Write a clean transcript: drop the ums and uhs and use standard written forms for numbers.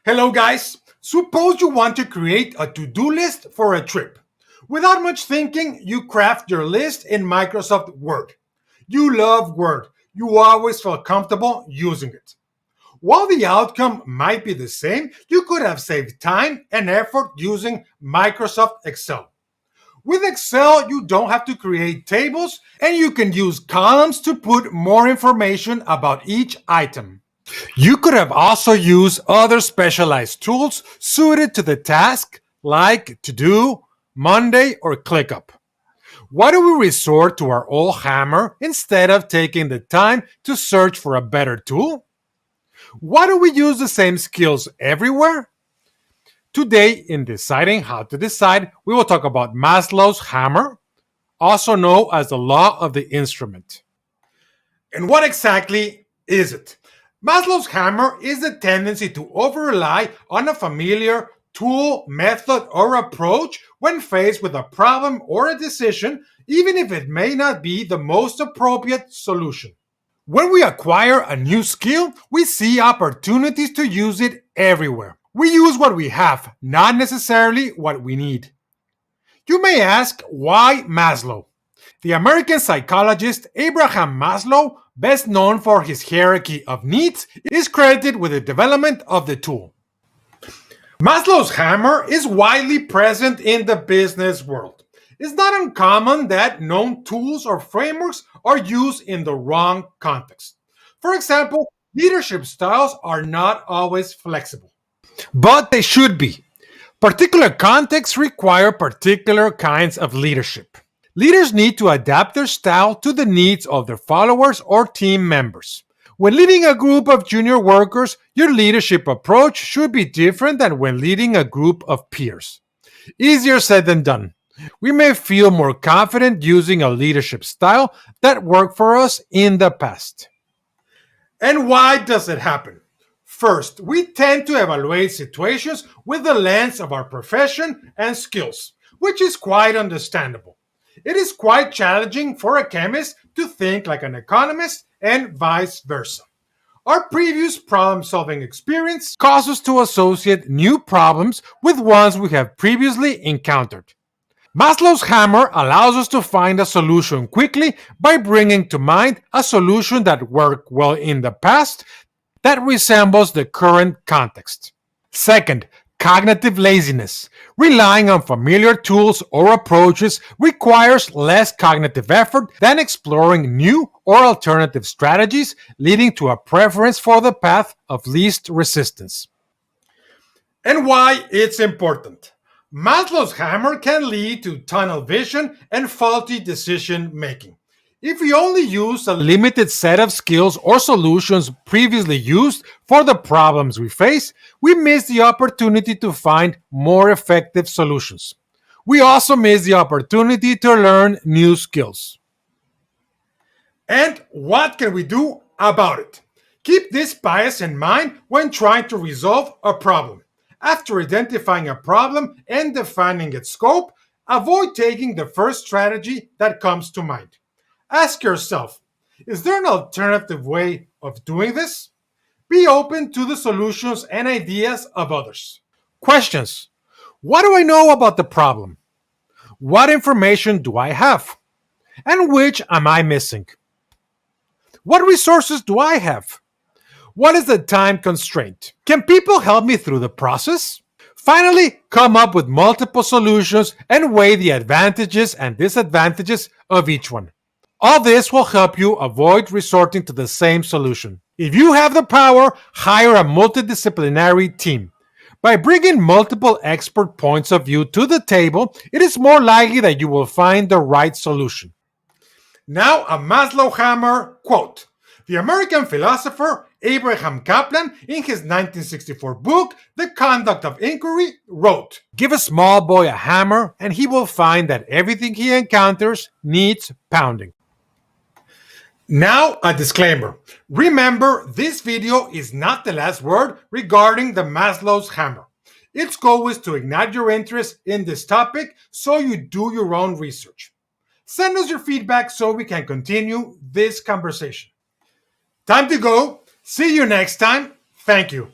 Hello, guys. Suppose you want to create a to-do list for a trip. Without much thinking, you craft your list in Microsoft Word. You love Word. You always feel comfortable using it. While the outcome might be the same, you could have saved time and effort using Microsoft Excel. With Excel, you don't have to create tables and you can use columns to put more information about each item. You could have also used other specialized tools suited to the task, like To Do, Monday, or ClickUp. Why do we resort to our old hammer instead of taking the time to search for a better tool? Why do we use the same skills everywhere? Today, in Deciding How to Decide, we will talk about Maslow's hammer, also known as the law of the instrument. And what exactly is it? Maslow's hammer is the tendency to over-rely on a familiar tool, method, or approach when faced with a problem or a decision, even if it may not be the most appropriate solution. When we acquire a new skill, we see opportunities to use it everywhere. We use what we have, not necessarily what we need. You may ask, why Maslow? The American psychologist Abraham Maslow, best known for his hierarchy of needs, is credited with the development of the tool. Maslow's hammer is widely present in the business world. It's not uncommon that known tools or frameworks are used in the wrong context. For example, leadership styles are not always flexible, but they should be. Particular contexts require particular kinds of leadership. Leaders need to adapt their style to the needs of their followers or team members. When leading a group of junior workers, your leadership approach should be different than when leading a group of peers. Easier said than done. We may feel more confident using a leadership style that worked for us in the past. And why does it happen? First, we tend to evaluate situations with the lens of our profession and skills, which is quite understandable. It is quite challenging for a chemist to think like an economist and vice versa. Our previous problem-solving experience causes us to associate new problems with ones we have previously encountered. Maslow's hammer allows us to find a solution quickly by bringing to mind a solution that worked well in the past that resembles the current context. Second, cognitive laziness. Relying on familiar tools or approaches requires less cognitive effort than exploring new or alternative strategies, leading to a preference for the path of least resistance. And why it's important. Maslow's hammer can lead to tunnel vision and faulty decision making. If we only use a limited set of skills or solutions previously used for the problems we face, we miss the opportunity to find more effective solutions. We also miss the opportunity to learn new skills. And what can we do about it? Keep this bias in mind when trying to resolve a problem. After identifying a problem and defining its scope, avoid taking the first strategy that comes to mind. Ask yourself, is there an alternative way of doing this? Be open to the solutions and ideas of others. Questions. What do I know about the problem? What information do I have? And which am I missing? What resources do I have? What is the time constraint? Can people help me through the process? Finally, come up with multiple solutions and weigh the advantages and disadvantages of each one. All this will help you avoid resorting to the same solution. If you have the power, hire a multidisciplinary team. By bringing multiple expert points of view to the table, it is more likely that you will find the right solution. Now, a Maslow hammer quote. The American philosopher Abraham Kaplan, in his 1964 book, The Conduct of Inquiry, wrote, "Give a small boy a hammer, and he will find that everything he encounters needs pounding." Now, a disclaimer. Remember, this video is not the last word regarding the Maslow's hammer. Its goal is to ignite your interest in this topic so you do your own research. Send us your feedback so we can continue this conversation. Time to go. See you next time. Thank you.